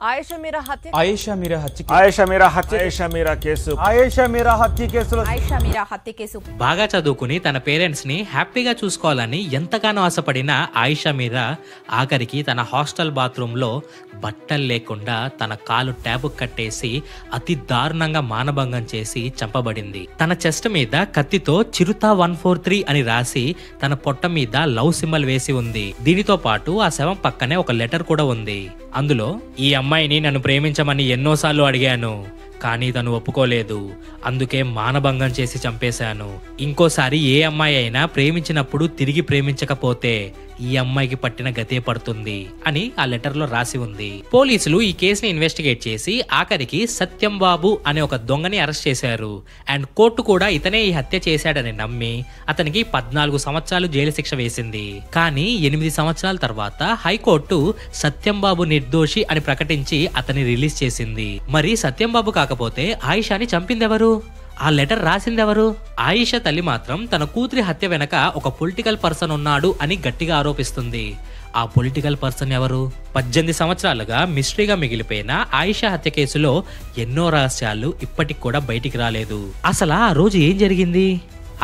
ఆయేషా మీరా హత్య కేసు బాగా చదువుకుని తన పేరెంట్స్ ని హ్యాపీగా చూసుకోవాలని ఎంతగానో ఆశపడిన ఆయిషా మీరా ఆఖరికి తన హాస్టల్ బాత్రూమ్ లో బట్టలు లేకుండా తన కాలు ట్యాబు కట్టేసి అతి దారుణంగా మానభంగం చేసి చంపబడింది. తన చెస్ట్ మీద కత్తితో చిరుతా 143 అని రాసి తన పొట్ట మీద లవ్ సింబల్ వేసి ఉంది. దీనితో పాటు ఆ శవం పక్కనే ఒక లెటర్ కూడా ఉంది. అందులో ఈ అమ్మాయిని నన్ను ప్రేమించమని ఎన్నోసార్లు అడిగాను, కానీ తను ఒప్పుకోలేదు, అందుకే మానభంగం చేసి చంపేశాను. ఇంకోసారి ఏ అమ్మాయి అయినా ప్రేమించినప్పుడు తిరిగి ప్రేమించకపోతే ఈ అమ్మాయికి పట్టిన గతే పడుతుంది అని ఆ లెటర్ లో రాసి ఉంది. పోలీసులు ఈ కేసుని ఇన్వెస్టిగేట్ చేసి ఆఖరికి సత్యం బాబు అనే ఒక దొంగని అరెస్ట్ చేశారు. అండ్ కోర్టు కూడా ఇతనే ఈ హత్య చేశాడని నమ్మి అతనికి 14 సంవత్సరాలు జైలు శిక్ష వేసింది. కానీ 8 సంవత్సరాల తర్వాత హైకోర్టు సత్యం బాబు నిర్దోషి అని ప్రకటించి అతన్ని రిలీజ్ చేసింది. మరి సత్యం బాబు కాకపోతే ఆయిషాని చంపిందెవరు? ఆ లెటర్ రాసిందెవరు? ఆయిషా తల్లి మాత్రం తన కూతురి హత్య వెనక ఒక పొలిటికల్ పర్సన్ ఉన్నాడు అని గట్టిగా ఆరోపిస్తుంది. ఆ పొలిటికల్ పర్సన్ ఎవరు? 18 సంవత్సరాలుగా మిస్టరీగా మిగిలిపోయిన ఆయిషా హత్య కేసులో ఎన్నో రహస్యాలు ఇప్పటికి కూడా బయటికి రాలేదు. అసలు ఆ రోజు ఏం జరిగింది?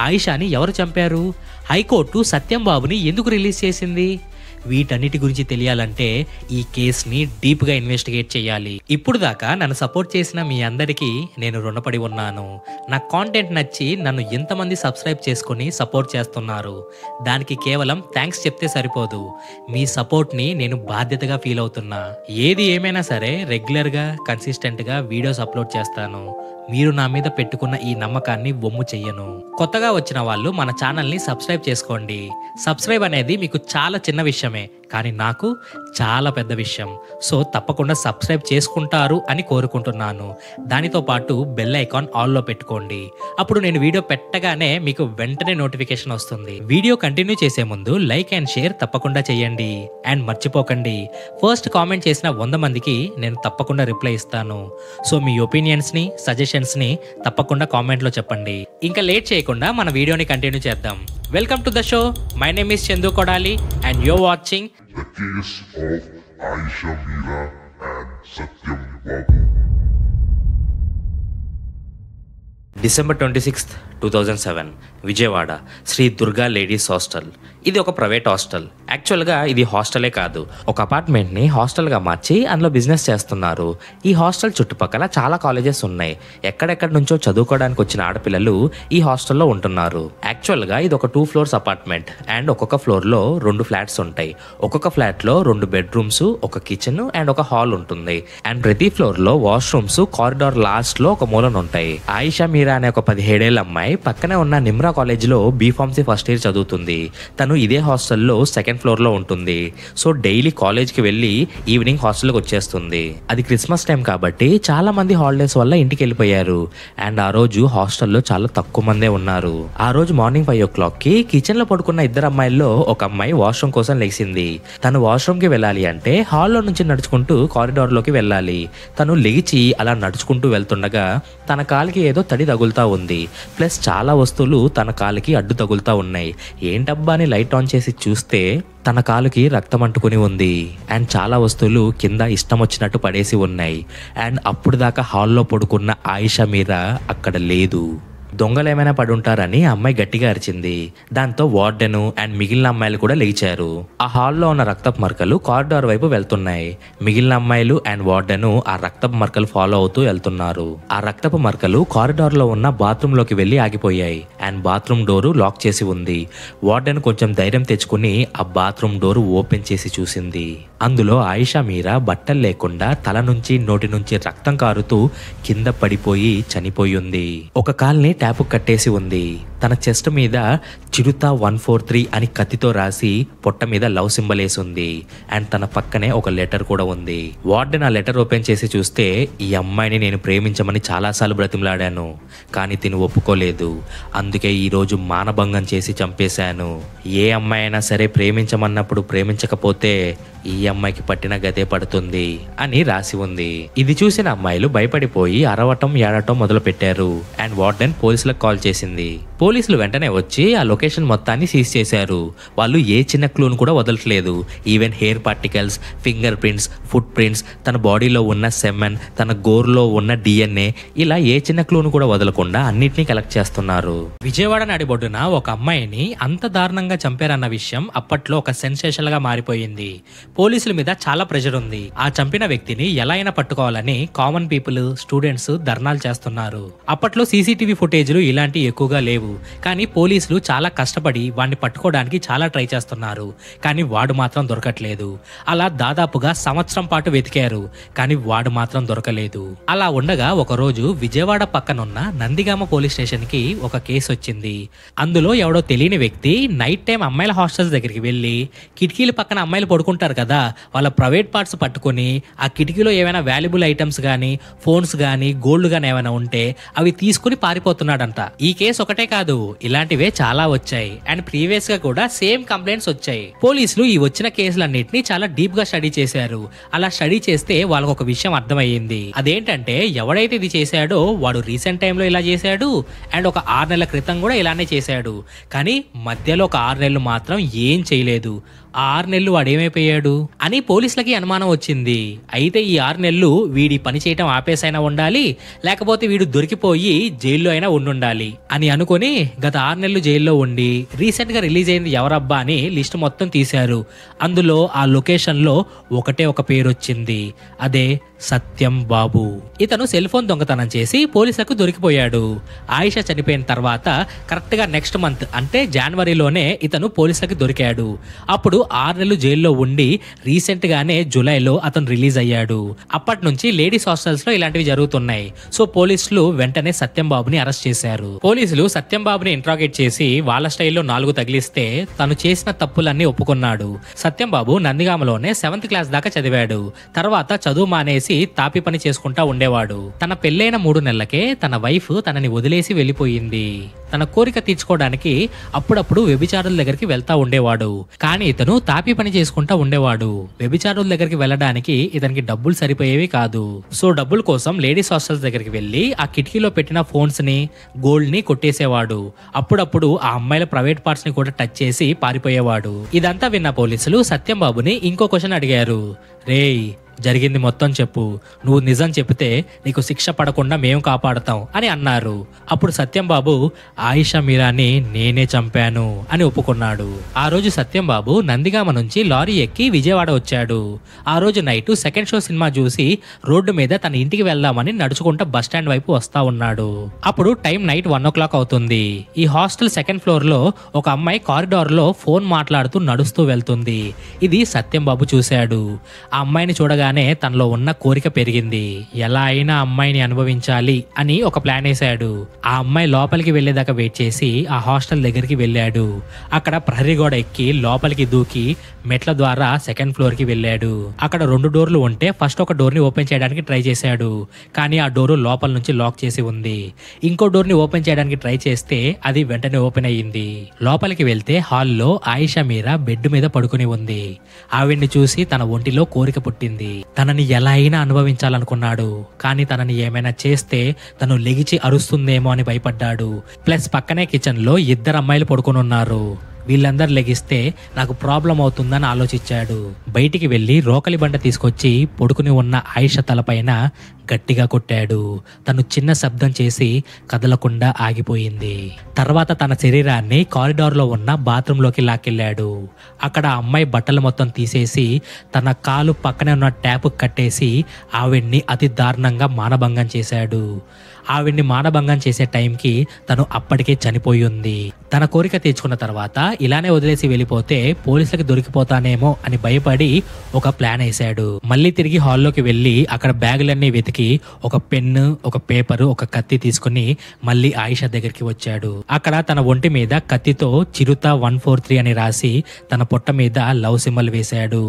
ఆయిషాని ఎవరు చంపారు? హైకోర్టు సత్యం బాబుని ఎందుకు రిలీజ్ చేసింది? వీటన్నిటి గురించి తెలియాలంటే ఈ కేసుని డీప్ గా ఇన్వెస్టిగేట్ చేయాలి. ఇప్పుడు దాకా నన్ను సపోర్ట్ చేసిన మీ అందరికీ నేను రుణపడి ఉన్నాను. నా కాంటెంట్ నచ్చి నన్ను ఎంతమంది సబ్స్క్రైబ్ చేసుకుని సపోర్ట్ చేస్తున్నారు. దానికి కేవలం థ్యాంక్స్ చెప్తే సరిపోదు, మీ సపోర్ట్ ని నేను బాధ్యతగా ఫీల్ అవుతున్నా. ఏది ఏమైనా సరే రెగ్యులర్ గా కన్సిస్టెంట్ గా వీడియోస్ అప్లోడ్ చేస్తాను. మీరు నా మీద పెట్టుకున్న ఈ నమ్మకాన్ని వమ్ము చెయ్యను. కొత్తగా వచ్చిన వాళ్ళు మన ఛానల్ ని సబ్స్క్రైబ్ చేసుకోండి. సబ్స్క్రైబ్ అనేది మీకు చాలా చిన్న విషయమే, కానీ నాకు చాలా పెద్ద విషయం. సో తప్పకుండా సబ్స్క్రైబ్ చేసుకుంటారు అని కోరుకుంటున్నాను. దానితో పాటు బెల్ ఐకాన్ ఆల్లో పెట్టుకోండి. అప్పుడు నేను వీడియో పెట్టగానే మీకు వెంటనే నోటిఫికేషన్ వస్తుంది. వీడియో కంటిన్యూ చేసే ముందు లైక్ అండ్ షేర్ తప్పకుండా చేయండి. అండ్ మర్చిపోకండి, ఫస్ట్ కామెంట్ చేసిన 100 మందికి నేను తప్పకుండా రిప్లై ఇస్తాను. సో మీ ఒపీనియన్స్ ని సజెషన్స్ ని తప్పకుండా కామెంట్ లో చెప్పండి. ఇంకా లేట్ చేయకుండా మన వీడియోని కంటిన్యూ చేద్దాం. Welcome to the show. My name is Chandu Kodali and you're watching The case of Aisha Meera and Satyam Babu. December 26th, 2007 Vijayawada Sri Durga ladies hostel. ఇది ఒక ప్రైవేట్ హాస్టల్. యాక్చువల్గా ఇది హాస్టలే కాదు, ఒక అపార్ట్మెంట్ని హాస్టల్గా మార్చి అందులో బిజినెస్ చేస్తున్నారు. ఈ హాస్టల్ చుట్టుపక్కల చాలా కాలేజెస్ ఉన్నాయి. ఎక్కడెక్కడి నుంచో చదువుకోవడానికి వచ్చిన ఆడపిల్లలు ఈ హాస్టల్లో ఉంటున్నారు. యాక్చువల్గా ఇది ఒక 2 floors అపార్ట్మెంట్ అండ్ ఒక్కొక్క ఫ్లోర్లో 2 ఫ్లాట్స్ ఉంటాయి. ఒక్కొక్క ఫ్లాట్లో 2 బెడ్రూమ్స్, ఒక కిచెన్ అండ్ ఒక హాల్ ఉంటుంది. అండ్ ప్రతి ఫ్లోర్లో వాష్రూమ్స్ కారిడార్ లాస్ట్లో ఒక మూలన ఉంటాయి. ఆయిషా మీరా అనే ఒక 17 ఏళ్ల అమ్మాయి పక్కనే ఉన్న నిమ్రా కాలేజ్లో బీఫార్మసీ ఫస్ట్ ఇయర్ చదువుతుంది. తను ఇదే హాస్టల్లో 2nd floor లో ఉంటుంది. సో డైలీ కాలేజ్కి వెళ్ళి ఈవినింగ్ హాస్టల్కి వచ్చేస్తుంది. అది క్రిస్మస్ టైం కాబట్టి చాలా మంది హాలిడేస్ వల్ల ఇంటికి వెళ్ళిపోయారు. అండ్ ఆ రోజు హాస్టల్లో చాలా తక్కువ మందే ఉన్నారు. ఆ రోజు మార్నింగ్ 5 o'clock కి కిచెన్ లో పడుకున్న 2 అమ్మాయిల్లో ఒక అమ్మాయి వాష్రూమ్ కోసం లెగిసింది. తను వాష్రూమ్ కి వెళ్ళాలి అంటే హాల్లో నుంచి నడుచుకుంటూ కారిడార్ లోకి వెళ్ళాలి. తను లెగిచి అలా నడుచుకుంటూ వెళ్తుండగా తన కాలికి ఏదో తడి తగులుతా ఉంది. ప్లస్ చాలా వస్తువులు తన కాలికి అడ్డు తగులుతా ఉన్నాయి. ఏంటబ్బా అని లైట్ ఆన్ చేసి చూస్తే తన కాలుకి రక్తం అంటుకుని ఉంది. అండ్ చాలా వస్తువులు కింద ఇష్టం వచ్చినట్టు పడేసి ఉన్నాయి. అండ్ అప్పుడు దాకా హాల్లో పడుకున్న ఆయిషా మీరా అక్కడ లేదు. దొంగలు ఏమైనా పడుంటారని అమ్మాయి గట్టిగా అరిచింది. దాంతో వార్డెను అండ్ మిగిలిన అమ్మాయిలు కూడా లేచారు. ఆ హాల్లో ఉన్న రక్తపు మరకలు కారిడార్ వైపు వెళ్తున్నాయి. మిగిలిన అమ్మాయిలు అండ్ వార్డెను ఆ రక్తపు మరకలు ఫాలో అవుతూ వెళ్తున్నారు. ఆ రక్తపు మరకలు కారిడార్ లో ఉన్న బాత్రూమ్ లోకి వెళ్లి ఆగిపోయాయి. అండ్ బాత్రూమ్ డోరు లాక్ చేసి ఉంది. వార్డెన్ కొంచెం ధైర్యం తెచ్చుకుని ఆ బాత్రూమ్ డోరు ఓపెన్ చేసి చూసింది. అందులో ఆయిషా మీరా బట్టలు లేకుండా తల నుంచి నోటి నుంచి రక్తం కారుతూ కింద పడిపోయి చనిపోయి ఉంది. ఒక కాల్ని ట్యాప్ కట్టేసి ఉంది. తన చెస్ట్ మీద చిరుతా 143 అని కత్తితో రాసి పొట్ట మీద లవ్ సింబల్ వేసి ఉంది. అండ్ తన పక్కనే ఒక లెటర్ కూడా ఉంది. వార్డెన్ ఆ లెటర్ ఓపెన్ చేసి చూస్తే, ఈ అమ్మాయిని నేను ప్రేమించమని చాలాసార్లు బ్రతిమలాడాను, కానీ తిను ఒప్పుకోలేదు, అందుకే ఈ రోజు మానభంగం చేసి చంపేశాను. ఏ అమ్మాయి అయినా సరే ప్రేమించమన్నప్పుడు ప్రేమించకపోతే ఈ అమ్మాయికి పట్టిన గతే పడుతుంది అని రాసి ఉంది. ఇది చూసిన అమ్మాయిలు భయపడిపోయి అరవటం ఏడటం మొదలు పెట్టారు. అండ్ వార్డెన్ పోలీస్ పోలీసులకు కాల్ చేసింది. పోలీసులు వెంటనే వచ్చి ఆ లొకేషన్ మొత్తాన్ని సీజ్ చేశారు. వాళ్ళు ఏ చిన్న క్లూను కూడా వదలట్లేదు. Even hair particles, finger prints, foot prints, తన బాడీలో ఉన్న సెమెన్, తన గోర్లో ఉన్న DNA, ఇలా ఏ చిన్న క్లూను కూడా వదలకుండా అన్నిటినీ కలెక్ట్ చేస్తున్నారు. విజయవాడ నడిబొడ్డున ఒక అమ్మాయిని అంత దారుణంగా చంపారన్న విషయం అప్పట్లో ఒక సెన్సేషన్ గా మారిపోయింది. పోలీసుల మీద చాలా ప్రెషర్ ఉంది. ఆ చంపిన వ్యక్తిని ఎలా అయినా పట్టుకోవాలని కామన్ పీపుల్, స్టూడెంట్స్ ధర్నాలు చేస్తున్నారు. అప్పట్లో CCTV ఫుటేజ్లు ఇలాంటి ఎక్కువగా లేవు. కానీ పోలీసులు చాలా కష్టపడి వాడిని పట్టుకోవడానికి చాలా ట్రై చేస్తున్నారు. కానీ వాడు మాత్రం దొరకట్లేదు. అలా దాదాపుగా సంవత్సరం పాటు వెతికారు. కానీ వాడు మాత్రం దొరకలేదు. అలా ఉండగా ఒకరోజు విజయవాడ పక్కనున్న నందిగామ పోలీస్ స్టేషన్ కి ఒక కేసు వచ్చింది. అందులో ఎవడో తెలియని వ్యక్తి నైట్ టైం అమ్మాయిల హాస్టల్స్ దగ్గరికి వెళ్ళి కిటికీల పక్కన అమ్మాయిలు పడుకుంటారు కదా, వాళ్ళ ప్రైవేట్ పార్ట్స్ పట్టుకుని ఆ కిటికీలో ఏమైనా వాల్యుబుల్ ఐటమ్స్ గానీ, ఫోన్స్ గానీ, గోల్డ్ గానీ ఏమైనా ఉంటే అవి తీసుకుని పారిపోతున్నాడంట. ఈ కేసు ఒకటే కాదు, ఇలాంటివే చాలా వచ్చాయి. అండ్ ప్రీవియస్ గా కూడా సేమ్ కంప్లైంట్స్ వచ్చాయి. పోలీసులు ఈ వచ్చిన కేసులన్నింటినీ చాలా డీప్ గా స్టడీ చేశారు. అలా స్టడీ చేస్తే వాళ్ళకు ఒక విషయం అర్థమయ్యింది. అదేంటంటే ఎవడైతే ఇది చేశాడో వాడు రీసెంట్ టైంలో ఇలా చేశాడు, అండ్ ఒక 6 నెలల క్రితం కూడా ఇలానే చేశాడు. కానీ మధ్యలో ఒక 6 నెలలు మాత్రం ఏం చేయలేదు. ఆ 6 నెలలు వాడేమైపోయాడు అని పోలీసులకి అనుమానం వచ్చింది. అయితే ఈ 6 నెలలు వీడి పని చేయటం ఆపేసైనా ఉండాలి, లేకపోతే వీడు దొరికిపోయి జైల్లో అయినా ఉండాలి అని అనుకుని గత 6 నెలలు జైల్లో ఉండి రీసెంట్ గా రిలీజ్ అయింది ఎవరబ్బా అని లిస్ట్ మొత్తం తీశారు. అందులో ఆ లొకేషన్ లో ఒకటే ఒక పేరు వచ్చింది. అదే సత్యం బాబు. ఇతను సెల్ ఫోన్ దొంగతనం చేసి పోలీసులకు దొరికిపోయాడు. ఆయిషా చనిపోయిన తర్వాత కరెక్ట్ గా నెక్స్ట్ మంత్ అంటే జనవరిలోనే ఇతను పోలీసులకు దొరికాడు. అప్పుడు 6 నెలలు జైల్లో ఉండి రీసెంట్ గానే జూలైలో అతను రిలీజ్ అయ్యాడు. అప్పటి నుంచి లేడీస్ హాస్టల్స్ లో ఇలాంటివి జరుగుతున్నాయి. సో పోలీసులు వెంటనే సత్యం బాబుని అరెస్ట్ చేశారు. పోలీసులు సత్యం బాబుని ఇంట్రాగేట్ చేసి వాళ్ళ స్టైల్లో 4 తగిలిస్తే తను చేసిన తప్పులన్నీ ఒప్పుకున్నాడు. సత్యం బాబు నందిగామలోనే 7th క్లాస్ దాకా చదివాడు. తర్వాత చదువు మానేసి తాపి పని చేసుకుంటా ఉండేవాడు. తన పెళ్ళైన 3 నెలలకే తన వైఫ్ తనని వదిలేసి వెళ్ళిపోయింది. తన కోరిక తీర్చుకోవడానికి అప్పుడప్పుడు వ్యభిచారుల దగ్గరికి వెళ్తా ఉండేవాడు. కానీ ఇతను తాపి పని చేసుకుంటా ఉండేవాడు. వ్యభిచారుల దగ్గరికి వెళ్ళడానికి ఇతనికి డబ్బులు సరిపోయేవి కాదు. సో డబ్బుల కోసం లేడీస్ హాస్టల్స్ దగ్గరికి వెళ్లి ఆ కిటికీలో పెట్టిన ఫోన్స్ ని, గోల్డ్ ని కొట్టేసేవాడు. అప్పుడప్పుడు ఆ అమ్మాయిల ప్రైవేట్ పార్ట్స్ ని కూడా టచ్ చేసి పారిపోయేవాడు. ఇదంతా విన్న పోలీసులు సత్యం బాబుని ఇంకో క్వశ్చన్ అడిగారు. రేయ్, జరిగింది మొత్తం చెప్పు, నువ్వు నిజం చెప్తే నీకు శిక్ష పడకుండా మేము కాపాడుతాం అని అన్నారు. అప్పుడు సత్యం బాబు ఆయిషా మీరాని నేనే చంపాను అని ఒప్పుకున్నాడు. ఆ రోజు సత్యం బాబు నందిగామ నుంచి లారీ ఎక్కి విజయవాడ వచ్చాడు. ఆ రోజు నైట్ సెకండ్ షో సినిమా చూసి రోడ్డు మీద తన ఇంటికి వెళ్దామని నడుచుకుంటూ బస్ స్టాండ్ వైపు వస్తా ఉన్నాడు. అప్పుడు టైం నైట్ 1 o'clock అవుతుంది. ఈ హాస్టల్ సెకండ్ ఫ్లోర్ లో ఒక అమ్మాయి కారిడార్ లో ఫోన్ మాట్లాడుతూ నడుస్తూ వెళ్తుంది. ఇది సత్యం బాబు చూశాడు. ఆ అమ్మాయిని చూడగా తనలో ఉన్న కోరిక పెరిగింది. ఎలా అయినా అమ్మాయిని అనుభవించాలి అని ఒక ప్లాన్ వేశాడు. ఆ అమ్మాయి లోపలికి వెళ్లేదాకా వెయిట్ చేసి ఆ హాస్టల్ దగ్గరికి వెళ్ళాడు. అక్కడ ప్రహరీ గోడ ఎక్కి లోపలికి దూకి మెట్ల ద్వారా సెకండ్ ఫ్లోర్ కి వెళ్ళాడు. అక్కడ 2 డోర్లు ఉంటే ఫస్ట్ ఒక డోర్ ని ఓపెన్ చేయడానికి ట్రై చేశాడు. కానీ ఆ డోరు లోపల నుంచి లాక్ చేసి ఉంది. ఇంకో డోర్ ని ఓపెన్ చేయడానికి ట్రై చేస్తే అది వెంటనే ఓపెన్ అయ్యింది. లోపలికి వెళ్తే హాల్లో ఆయిషా మీరా బెడ్ మీద పడుకుని ఉంది. ఆవిడ్ని చూసి తన ఒంటిలో కోరిక పుట్టింది. తనని ఎలా అయినా అనుభవించాలనుకున్నాడు. కానీ తనని ఏమైనా చేస్తే తను లెగిచి అరుస్తుందేమో అని భయపడ్డాడు. ప్లస్ పక్కనే కిచెన్ లో 2 అమ్మాయిలు పడుకుని ఉన్నారు. వీళ్ళందరూ లెగిస్తే నాకు ప్రాబ్లం అవుతుందని ఆలోచించాడు. బయటికి వెళ్లి రోకలి బండ తీసుకొచ్చి పడుకుని ఉన్న ఆయిషా తలపైన గట్టిగా కొట్టాడు. తను చిన్న శబ్దం చేసి కదలకుండా ఆగిపోయింది. తర్వాత తన శరీరాన్ని కారిడార్ లో ఉన్న బాత్రూమ్ లోకి లాక్కెళ్ళాడు. అక్కడ ఆ అమ్మాయి బట్టలు మొత్తం తీసేసి తన కాలు పక్కనే ఉన్న ట్యాప్ కట్టేసి ఆవిడ్ని అతి దారుణంగా మానభంగం చేశాడు. ఆవిడ్ని మానభంగం చేసే టైంకి తను అప్పటికే చనిపోయి ఉంది. తన కోరిక తీర్చుకున్న తర్వాత ఇలానే వదిలేసి వెళ్ళిపోతే పోలీసులకు దొరికిపోతానేమో అని భయపడి ఒక ప్లాన్ వేశాడు. మళ్ళీ తిరిగి హాల్లోకి వెళ్లి అక్కడ బ్యాగులన్నీ వెతికి ఒక పెన్ను, ఒక పేపరు, ఒక కత్తి తీసుకుని మళ్ళీ ఆయిషా దగ్గరికి వచ్చాడు. అక్కడ తన ఒంటి మీద కత్తితో చిరుత 143 అని రాసి తన పొట్ట మీద లవ్ సింబల్ వేశాడు.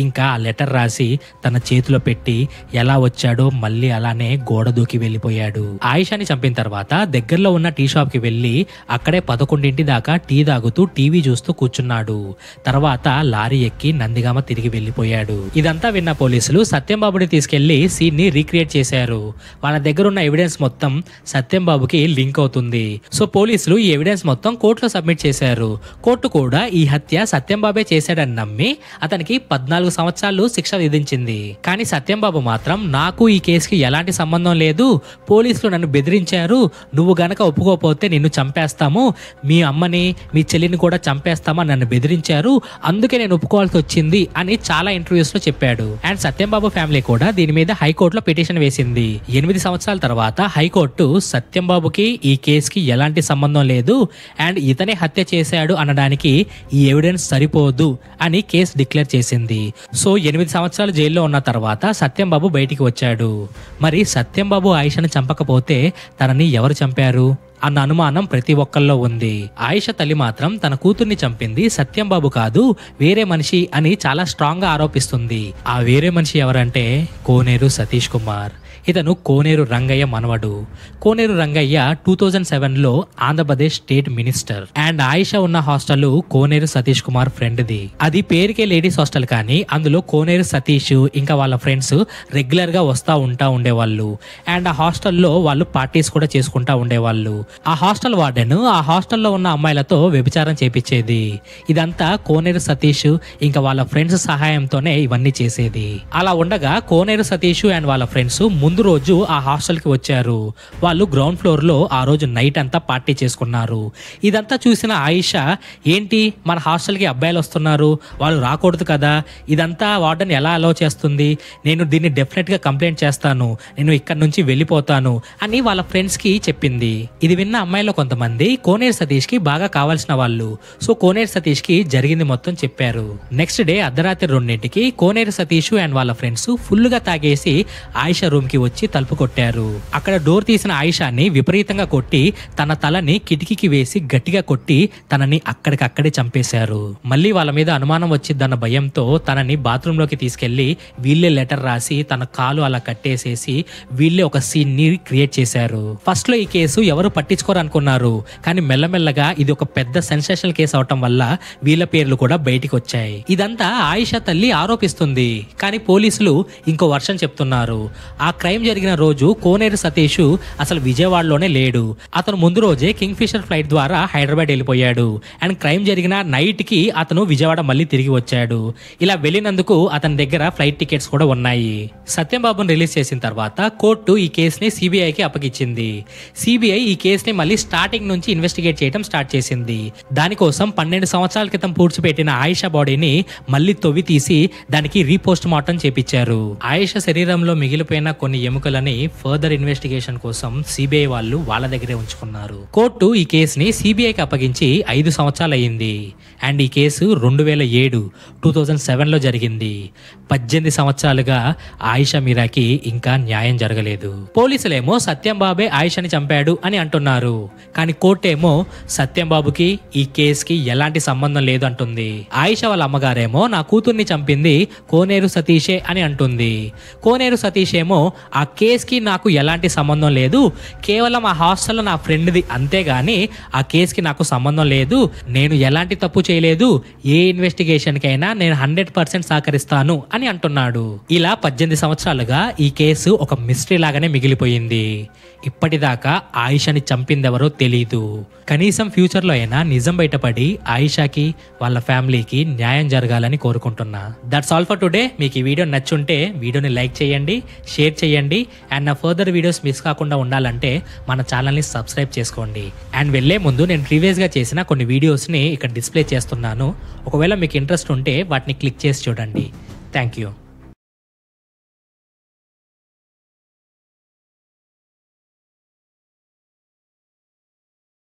ఇంకా ఆ లెటర్ రాసి తన చేతిలో పెట్టి ఎలా వచ్చాడో మళ్ళీ అలానే గోడ దూకి వెళ్ళిపోయాడు. ఆయిషాని చంపిన తర్వాత దగ్గరలో ఉన్న టీ షాప్ కి వెళ్లి అక్కడే 11 దాకా టీ తాగుతూ టీవీ చూస్తూ కూర్చున్నాడు. తర్వాత లారీ ఎక్కి నందిగామ తిరిగి వెళ్లిపోయాడు. ఇదంతా విన్న పోలీసులు సత్యం బాబుని తీసుకెళ్లి సీన్ ని రీక్రియేట్ చేశారు. వాళ్ళ దగ్గర ఉన్న ఎవిడెన్స్ మొత్తం సత్యం బాబుకి లింక్ అవుతుంది. సో పోలీసులు ఈ ఎవిడెన్స్ మొత్తం కోర్టులో సబ్మిట్ చేశారు. కోర్టు కూడా ఈ హత్య సత్యం బాబే చేశాడని నమ్మి అతనికి 14 సంవత్సరాలు శిక్ష విధించింది. కానీ సత్యం బాబు మాత్రం నాకు ఈ కేసుకి ఎలాంటి సంబంధం లేదు, పోలీసులు నన్ను బెదిరించారు, నువ్వు గనక ఒప్పుకోకపోతే నిన్ను చంపేస్తాము, మీ అమ్మని మీ చెల్లిని కూడా చంపేస్తామని నన్ను బెదిరించారు, అందుకే నేను ఒప్పుకోవాల్సి వచ్చింది అని చాలా ఇంటర్వ్యూస్ లో చెప్పాడు. అండ్ సత్యం బాబు ఫ్యామిలీ కూడా దీని మీద హైకోర్టులో పిటిషన్ వేసింది. 8 సంవత్సరాల తర్వాత హైకోర్టు సత్యం బాబుకి ఈ కేసుకి ఎలాంటి సంబంధం లేదు అండ్ ఇతనే హత్య చేశాడు అనడానికి ఈ ఎవిడెన్స్ సరిపోదు అని కేసు డిక్లేర్ చేసింది. సో 8 సంవత్సరాలు జైల్లో ఉన్న తర్వాత సత్యం బాబు బయటికి వచ్చాడు. మరి సత్యం బాబు ఆయిషాని చంపకపోతే తనని ఎవరు చంపారు అన్న అనుమానం ప్రతి ఒక్కల్లో ఉంది. ఆయిషా తల్లి మాత్రం తన కూతుర్ని చంపింది సత్యం బాబు కాదు, వేరే మనిషి అని చాలా స్ట్రాంగ్ గా ఆరోపిస్తుంది. ఆ వేరే మనిషి ఎవరంటే కోనేరు సతీష్ కుమార్. ఇతను కోనేరు రంగయ్య మనవడు. కోనేరు రంగయ్య 2007లో Andhra Pradesh state minister. And Ayesha ఉన్న హాస్టల్ కోనేరు సతీష్ కుమార్ ఫ్రెండ్ది. అది పేరుకే లేడీస్ హాస్టల్, కానీ అందులో కోనేరు సతీష్ ఇంకా వాళ్ళ ఫ్రెండ్స్ రెగ్యులర్ గా వస్తా ఉండేవాళ్ళు. అండ్ ఆ హాస్టల్లో వాళ్ళు పార్టీస్ కూడా చేసుకుంటా ఉండేవాళ్ళు. ఆ హాస్టల్ వార్డెన్ ఆ హాస్టల్లో ఉన్న అమ్మాయిలతో వ్యభిచారం చేపించేది. ఇదంతా కోనేరు సతీష్ ఇంకా వాళ్ళ ఫ్రెండ్స్ సహాయంతోనే ఇవన్నీ చేసేది. అలా ఉండగా కోనేరు సతీష్ అండ్ వాళ్ళ ఫ్రెండ్స్ ముందు రోజు ఆ హాస్టల్ కి వచ్చారు. వాళ్ళు గ్రౌండ్ ఫ్లోర్ లో ఆ రోజు నైట్ అంతా పార్టీ చేసుకున్నారు. ఇదంతా చూసిన ఆయిషా, ఏంటి మన హాస్టల్ కి అబ్బాయిలు వస్తున్నారు, వాళ్ళు రాకూడదు కదా, ఇదంతా వార్డెన్ ఎలా అలౌ చేస్తుంది, నేను దీన్ని డెఫినెట్ గా కంప్లైంట్ చేస్తాను, నేను ఇక్కడ నుంచి వెళ్ళిపోతాను అని వాళ్ళ ఫ్రెండ్స్ కి చెప్పింది. ఇది విన్న అమ్మాయిలో కొంతమంది కోనేరు సతీష్ కి బాగా కావాల్సిన వాళ్ళు. సో కోనేరు సతీష్ కి జరిగింది మొత్తం చెప్పారు. నెక్స్ట్ డే అర్ధరాత్రి 2ంటికి కోనేరు సతీష్ అండ్ వాళ్ళ ఫ్రెండ్స్ ఫుల్ గా తాగేసి ఆయిషా రూమ్ కి వచ్చి తలుపు కొట్టారు. అక్కడ డోర్ తీసిన ఆయిషాని విపరీతంగా కొట్టి తన తలని కిటికీకి వేసి గట్టిగా కొట్టి తనని అక్కడికక్కడే చంపేశారు. మళ్ళీ వాళ్ళ మీద అనుమానం వచ్చిందన్న భయంతో తనని బాత్రూమ్ లోకి తీసుకెళ్లి వీళ్ళే లెటర్ రాసి తన కాలు అలా కట్టేసేసి వీళ్ళే ఒక సీన్ ని క్రియేట్ చేశారు. ఫస్ట్ లో ఈ కేసు ఎవరు పట్టించుకోరు అనుకున్నారు, కానీ మెల్లమెల్లగా ఇది ఒక పెద్ద సెన్సేషనల్ కేసు అవటం వల్ల వీళ్ళ పేర్లు కూడా బయటికి వచ్చాయి. ఇదంతా ఆయిషా తల్లి ఆరోపిస్తుంది, కానీ పోలీసులు ఇంకో వర్షన్ చెప్తున్నారు. ఆ క్రైమ్ జరిగిన రోజు కోనేరు సతీష్ అసలు విజయవాడలోనే లేడు. అతను ముందు రోజే కింగ్ ఫిషర్ ఫ్లైట్ ద్వారా హైదరాబాద్ వెళ్ళిపోయాడు. అండ్ క్రైమ్ జరిగిన నైట్ కి అతను విజయవాడ మళ్ళీ తిరిగి వచ్చాడు. ఇలా వెళ్ళినందుకు అతని దగ్గర ఫ్లైట్ టికెట్స్ కూడా ఉన్నాయి. సత్యం బాబుని రిలీజ్ చేసిన తర్వాత కోర్టు ఈ కేసుని సిబిఐకి అప్పగించింది. సిబిఐ ఈ కేసుని మళ్ళీ స్టార్టింగ్ నుంచి ఇన్వెస్టిగేట్ చేయడం స్టార్ట్ చేసింది. దానికోసం 12 సంవత్సరాల క్రితం పూడ్చిపెట్టిన ఆయిషా బాడీని మళ్ళీ తవ్వి తీసి దానికి రీపోస్ట్ మార్టం చేపించారు. ఆయిషా శరీరంలో మిగిలిపోయిన కొన్ని ఎముకలని ఫర్దర్ ఇన్వెస్టిగేషన్ కోసం సిబిఐ వాళ్ళు వాళ్ళ దగ్గరే ఉంచుకున్నారు. కోర్టు ఈ కేసుని సిబిఐకి అప్పగించి 5 సంవత్సరాలు అయ్యింది. అండ్ ఈ కేసు 2007లో జరిగింది. 18 సంవత్సరాలుగా ఆయిషా మీరాకి ఇంకా న్యాయం జరగలేదు. పోలీసులేమో సత్యం బాబే ఆయిషాని చంపాడు అని అంటున్నారు, కానీ కోర్టు ఏమో సత్యం బాబుకి ఈ కేసుకి ఎలాంటి సంబంధం లేదు అంటుంది. ఆయిషా వాళ్ళ అమ్మగారేమో నా కూతుర్ని చంపింది కోనేరు సతీషే అని అంటుంది. కోనేరు సతీష్ ఏమో ఆ కేసుకి నాకు ఎలాంటి సంబంధం లేదు, కేవలం ఆ హాస్టల్లో నా ఫ్రెండ్ది అంతేగాని ఆ కేసుకి నాకు సంబంధం లేదు, నేను ఎలాంటి తప్పు చేయలేదు, ఏ ఇన్వెస్టిగేషన్ కైనా నేను 100% సహకరిస్తాను అని అంటున్నాడు. ఇలా 18 సంవత్సరాలుగా ఈ కేసు ఒక మిస్టరీ లాగానే మిగిలిపోయింది. ఇప్పటిదాకా ఆయిషాని చంపిందెవరో తెలీదు. కనీసం ఫ్యూచర్ లో అయినా నిజం బయటపడి ఆయిషాకి వాళ్ళ ఫ్యామిలీకి న్యాయం జరగాలని కోరుకుంటున్నా. That's all for today. మీకు ఈ వీడియో నచ్చుంటే వీడియోని లైక్ చేయండి, షేర్ చేయండి. అండ్ నా ఫర్దర్ వీడియోస్ మిస్ కాకుండా ఉండాలంటే మన ఛానల్ని సబ్స్క్రైబ్ చేసుకోండి. అండ్ వెళ్లే ముందు నేను ప్రీవియస్గా చేసిన కొన్ని వీడియోస్ని ఇక్కడ డిస్ప్లే చేస్తున్నాను. ఒకవేళ మీకు ఇంట్రెస్ట్ ఉంటే వాటిని క్లిక్ చేసి చూడండి. Thank you.